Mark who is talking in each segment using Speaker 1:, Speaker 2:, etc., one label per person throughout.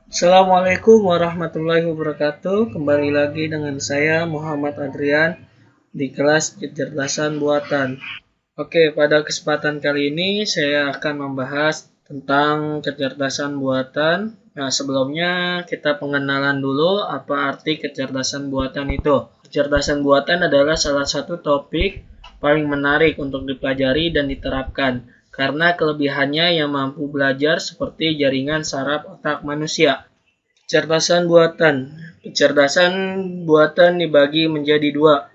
Speaker 1: Assalamualaikum warahmatullahi wabarakatuh. Kembali lagi dengan saya Muhammad Adrian di kelas kecerdasan buatan. Oke, pada kesempatan kali ini saya akan membahas tentang kecerdasan buatan. Nah, sebelumnya kita pengenalan dulu apa arti kecerdasan buatan itu. Kecerdasan buatan adalah salah satu topik paling menarik untuk dipelajari dan diterapkan karena kelebihannya yang mampu belajar seperti jaringan saraf otak manusia. Kecerdasan buatan. Kecerdasan buatan dibagi menjadi dua.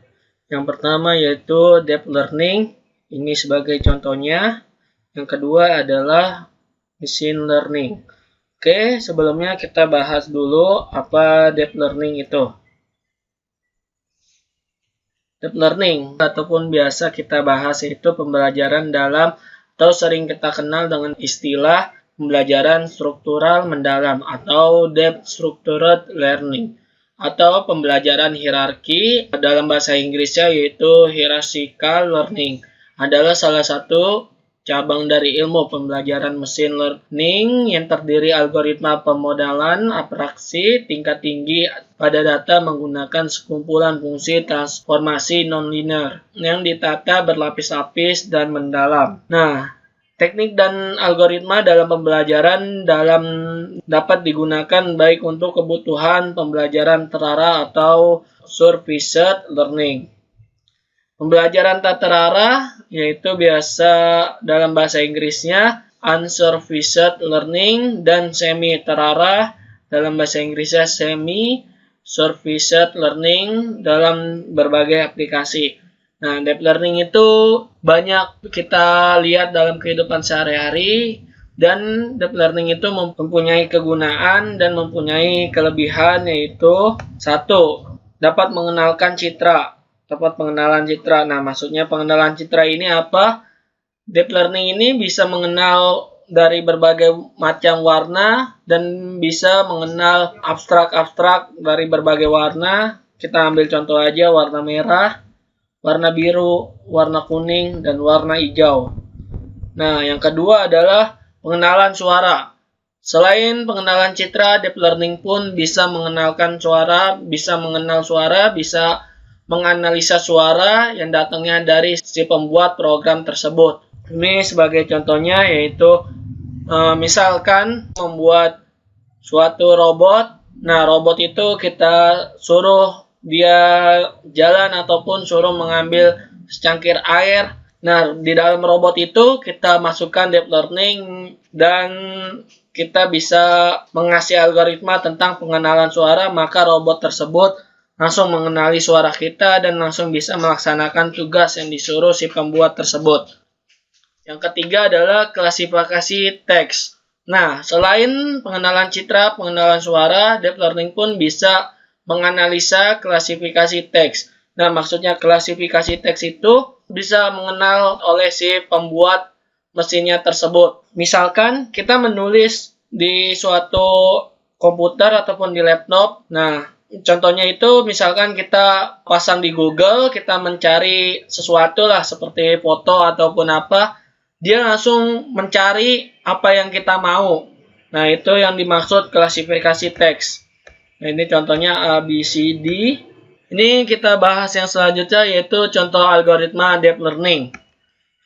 Speaker 1: Yang pertama yaitu deep learning. Ini sebagai contohnya. Yang kedua adalah machine learning. Oke, sebelumnya kita bahas dulu apa deep learning itu. Deep learning ataupun biasa kita bahas itu pembelajaran dalam atau sering kita kenal dengan istilah pembelajaran struktural mendalam atau deep structured learning atau pembelajaran hierarki dalam bahasa Inggrisnya yaitu hierarchical learning adalah salah satu cabang dari ilmu pembelajaran machine learning yang terdiri algoritma pemodelan abstraksi tingkat tinggi pada data menggunakan sekumpulan fungsi transformasi nonlinear yang ditata berlapis-lapis dan mendalam. Nah, teknik dan algoritma dalam pembelajaran dapat digunakan baik untuk kebutuhan pembelajaran terarah atau supervised learning. Pembelajaran tak terarah yaitu biasa dalam bahasa Inggrisnya unsupervised learning dan semi terarah dalam bahasa Inggrisnya semi supervised learning dalam berbagai aplikasi. Nah, deep learning itu banyak kita lihat dalam kehidupan sehari-hari dan deep learning itu mempunyai kegunaan dan mempunyai kelebihan yaitu satu, dapat mengenalkan citra. Dapat pengenalan citra. Nah, maksudnya pengenalan citra ini apa? Deep learning ini bisa mengenal dari berbagai macam warna dan bisa mengenal abstrak-abstrak dari berbagai warna. Kita ambil contoh aja warna merah, warna biru, warna kuning, dan warna hijau. Nah, yang kedua adalah pengenalan suara. Selain pengenalan citra, deep learning pun bisa mengenalkan suara, bisa mengenal suara, bisa menganalisa suara yang datangnya dari si pembuat program tersebut. Ini sebagai contohnya yaitu misalkan membuat suatu robot. Nah, robot itu kita suruh dia jalan ataupun suruh mengambil secangkir air. Nah, di dalam robot itu kita masukkan deep learning dan kita bisa mengasih algoritma tentang pengenalan suara, maka robot tersebut langsung mengenali suara kita dan langsung bisa melaksanakan tugas yang disuruh si pembuat tersebut. Yang ketiga adalah klasifikasi teks. Nah, selain pengenalan citra, pengenalan suara, deep learning pun bisa menganalisa klasifikasi teks. Nah, maksudnya klasifikasi teks itu bisa mengenal oleh si pembuat mesinnya tersebut. Misalkan kita menulis di suatu komputer ataupun di laptop. Nah, contohnya itu misalkan kita pasang di Google, kita mencari sesuatu lah seperti foto ataupun apa, dia langsung mencari apa yang kita mau. Nah, itu yang dimaksud klasifikasi teks. Nah, ini contohnya A, B, C, D. Ini kita bahas yang selanjutnya yaitu contoh algoritma deep learning.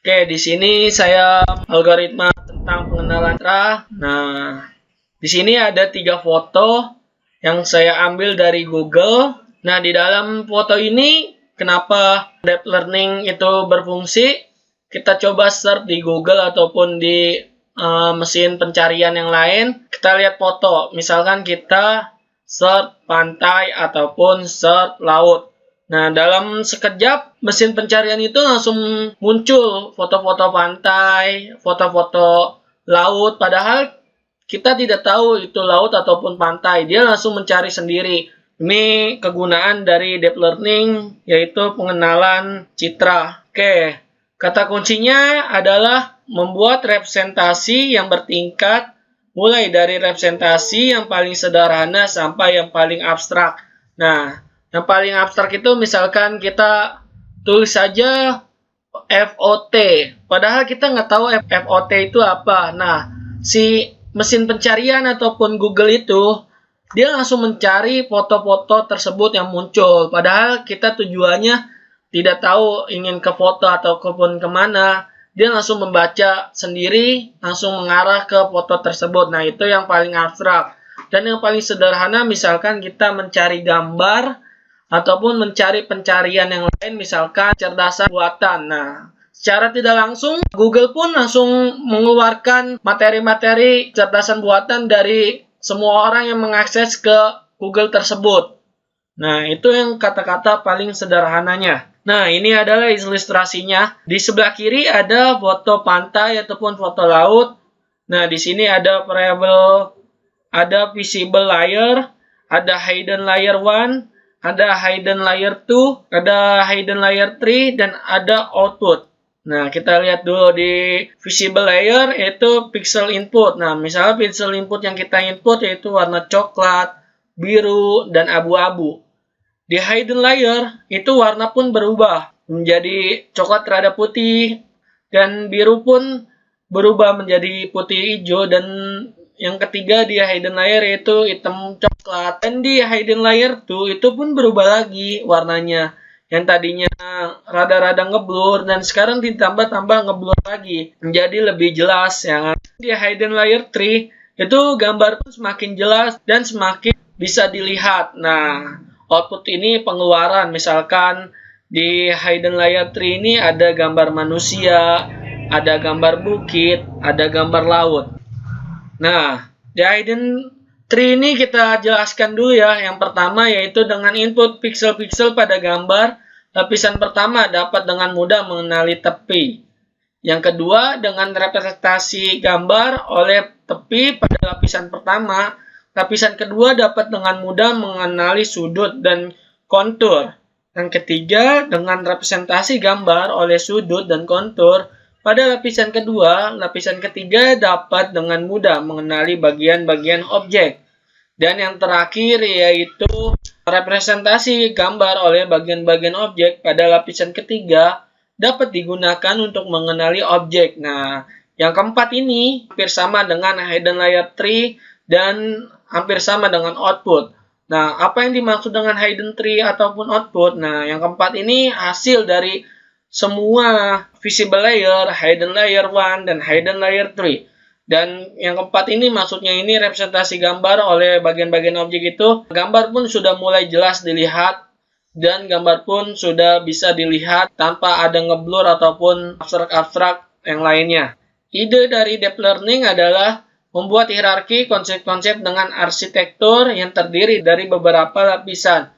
Speaker 1: Oke, di sini saya algoritma tentang pengenalan citra. Nah, di sini ada 3 foto yang saya ambil dari Google. Nah, di dalam foto ini, kenapa deep learning itu berfungsi? Kita coba search di Google ataupun di mesin pencarian yang lain. Kita lihat foto. Misalkan kita search pantai ataupun search laut. Nah, dalam sekejap mesin pencarian itu langsung muncul foto-foto pantai, foto-foto laut. Padahal kita tidak tahu itu laut ataupun pantai. Dia langsung mencari sendiri. Ini kegunaan dari deep learning, yaitu pengenalan citra. Oke, kata kuncinya adalah membuat representasi yang bertingkat, mulai dari representasi yang paling sederhana sampai yang paling abstrak. Nah, yang paling abstrak itu misalkan kita tulis saja FOT. Padahal kita nggak tahu FOT itu apa. Nah, si mesin pencarian ataupun Google itu, dia langsung mencari foto-foto tersebut yang muncul. Padahal kita tujuannya tidak tahu ingin ke foto ataupun kemana. Dia langsung membaca sendiri, langsung mengarah ke foto tersebut. Nah, itu yang paling abstrak. Dan yang paling sederhana, misalkan kita mencari gambar ataupun mencari pencarian yang lain, misalkan kecerdasan buatan. Nah, secara tidak langsung, Google pun langsung mengeluarkan materi-materi kecerdasan buatan dari semua orang yang mengakses ke Google tersebut. Nah, itu yang kata-kata paling sederhananya. Nah, ini adalah ilustrasinya. Di sebelah kiri ada foto pantai ataupun foto laut. Nah, di sini ada variable, ada visible layer, ada hidden layer 1, ada hidden layer 2, ada hidden layer 3, dan ada output. Nah, kita lihat dulu di visible layer, yaitu pixel input. Nah, misalnya pixel input yang kita input yaitu warna coklat, biru, dan abu-abu. Di hidden layer, itu warna pun berubah menjadi coklat rada putih, dan biru pun berubah menjadi putih hijau, dan yang ketiga di hidden layer yaitu hitam coklat. Dan di hidden layer 2 itu pun berubah lagi warnanya. Yang tadinya rada-rada ngeblur dan sekarang ditambah-tambah ngeblur lagi menjadi lebih jelas. Yang di hidden layer 3 itu gambar pun semakin jelas dan semakin bisa dilihat. Nah, output ini pengeluaran. Misalkan di hidden layer 3 ini ada gambar manusia, ada gambar bukit, ada gambar laut. Nah, di hidden 3 ini kita jelaskan dulu ya. Yang pertama yaitu dengan input pixel-pixel pada gambar, lapisan pertama dapat dengan mudah mengenali tepi. Yang kedua, dengan representasi gambar oleh tepi pada lapisan pertama, lapisan kedua dapat dengan mudah mengenali sudut dan kontur. Yang ketiga, dengan representasi gambar oleh sudut dan kontur pada lapisan kedua, lapisan ketiga dapat dengan mudah mengenali bagian-bagian objek. Dan yang terakhir yaitu representasi gambar oleh bagian-bagian objek pada lapisan ketiga dapat digunakan untuk mengenali objek. Nah, yang keempat ini hampir sama dengan hidden layer 3 dan hampir sama dengan output. Nah, apa yang dimaksud dengan hidden 3 ataupun output? Nah, yang keempat ini hasil dari semua visible layer, hidden layer 1, dan hidden layer 3. Dan yang keempat ini maksudnya ini representasi gambar oleh bagian-bagian objek itu. Gambar pun sudah mulai jelas dilihat dan gambar pun sudah bisa dilihat tanpa ada ngeblur ataupun abstrak-abstrak yang lainnya. Ide dari deep learning adalah membuat hierarki konsep-konsep dengan arsitektur yang terdiri dari beberapa lapisan,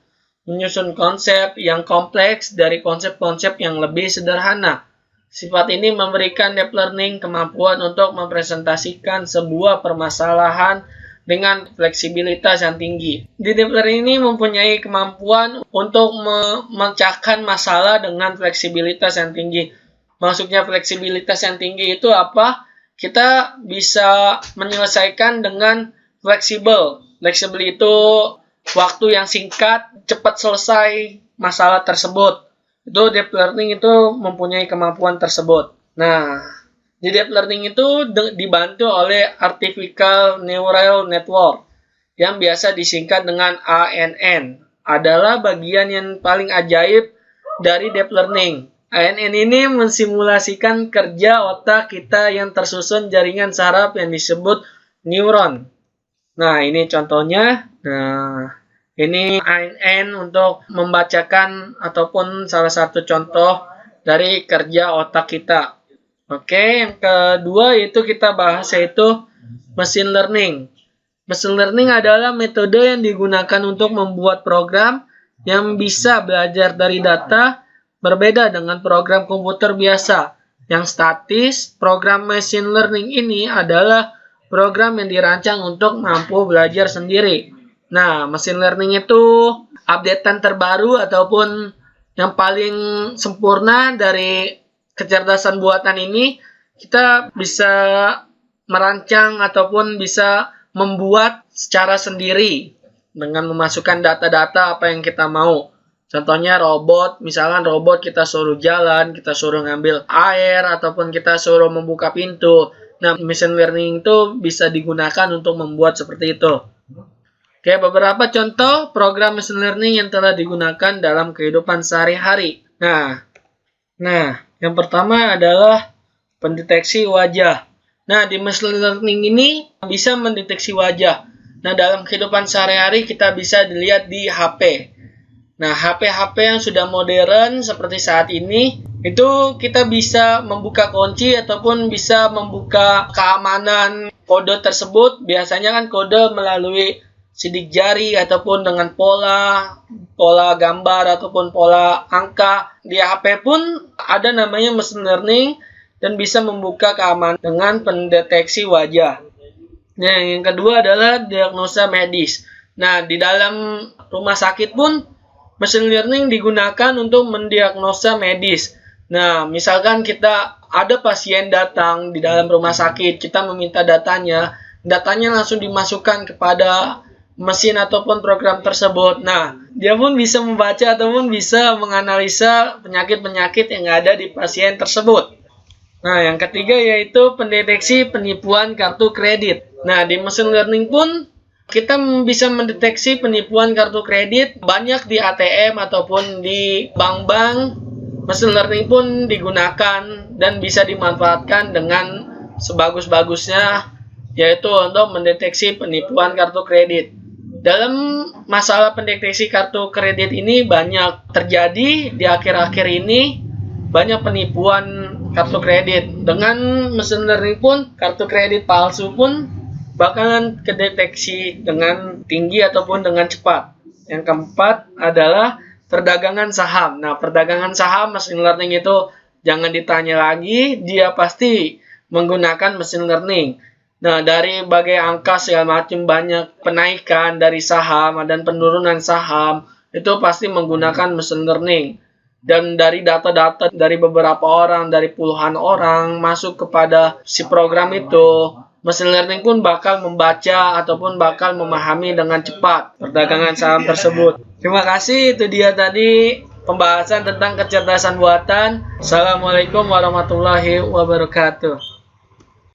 Speaker 1: menyusun konsep yang kompleks dari konsep-konsep yang lebih sederhana. Sifat ini memberikan deep learning kemampuan untuk mempresentasikan sebuah permasalahan dengan fleksibilitas yang tinggi. Di deep learning ini mempunyai kemampuan untuk memecahkan masalah dengan fleksibilitas yang tinggi. Maksudnya fleksibilitas yang tinggi itu apa? Kita bisa menyelesaikan dengan fleksibel. Fleksibel itu waktu yang singkat, cepat selesai masalah tersebut. Itu deep learning itu mempunyai kemampuan tersebut. Nah, di deep learning itu dibantu oleh Artificial Neural Network yang biasa disingkat dengan ANN. Adalah bagian yang paling ajaib dari deep learning. ANN ini mensimulasikan kerja otak kita yang tersusun jaringan saraf yang disebut neuron. Nah, ini contohnya. Nah, ini ANN untuk membacakan ataupun salah satu contoh dari kerja otak kita. Oke, yang kedua itu kita bahas yaitu machine learning. Machine learning adalah metode yang digunakan untuk membuat program yang bisa belajar dari data. Berbeda dengan program komputer biasa yang statis, program machine learning ini adalah program yang dirancang untuk mampu belajar sendiri. Nah, machine learning itu updatean terbaru ataupun yang paling sempurna dari kecerdasan buatan ini. Kita bisa merancang ataupun bisa membuat secara sendiri dengan memasukkan data-data apa yang kita mau. Contohnya robot, misalkan robot kita suruh jalan, kita suruh ngambil air, ataupun kita suruh membuka pintu. Nah, machine learning itu bisa digunakan untuk membuat seperti itu. Oke, beberapa contoh program machine learning yang telah digunakan dalam kehidupan sehari-hari. Nah, yang pertama adalah pendeteksi wajah. Nah, di machine learning ini bisa mendeteksi wajah. Nah, dalam kehidupan sehari-hari kita bisa dilihat di HP. Nah, HP-HP yang sudah modern seperti saat ini, itu kita bisa membuka kunci ataupun bisa membuka keamanan kode tersebut. Biasanya kan kode melalui sidik jari ataupun dengan pola gambar ataupun pola angka. Di HP pun ada namanya machine learning dan bisa membuka keamanan dengan pendeteksi wajah. Nah, yang kedua adalah diagnosa medis. Nah, di dalam rumah sakit pun machine learning digunakan untuk mendiagnosa medis. Nah, misalkan kita ada pasien datang di dalam rumah sakit, kita meminta datanya langsung dimasukkan kepada mesin ataupun program tersebut. Nah, dia pun bisa membaca ataupun bisa menganalisa penyakit-penyakit yang ada di pasien tersebut. Nah, yang ketiga yaitu pendeteksi penipuan kartu kredit. Nah, di machine learning pun kita bisa mendeteksi penipuan kartu kredit banyak di ATM ataupun di bank-bank. Machine learning pun digunakan dan bisa dimanfaatkan dengan sebagus-bagusnya, yaitu untuk mendeteksi penipuan kartu kredit. Dalam masalah pendeteksi kartu kredit ini banyak terjadi di akhir-akhir ini, banyak penipuan kartu kredit. Dengan machine learning pun kartu kredit palsu pun bakalan kedeteksi dengan tinggi ataupun dengan cepat. Yang keempat adalah perdagangan saham. Nah, perdagangan saham machine learning itu jangan ditanya lagi, dia pasti menggunakan machine learning. Nah, dari berbagai angka segala macam banyak penaikan dari saham dan penurunan saham, itu pasti menggunakan machine learning. Dan dari data-data dari beberapa orang, dari puluhan orang masuk kepada si program itu, machine learning pun bakal membaca ataupun bakal memahami dengan cepat perdagangan saham tersebut. Terima kasih, itu dia tadi pembahasan tentang kecerdasan buatan. Assalamualaikum warahmatullahi wabarakatuh.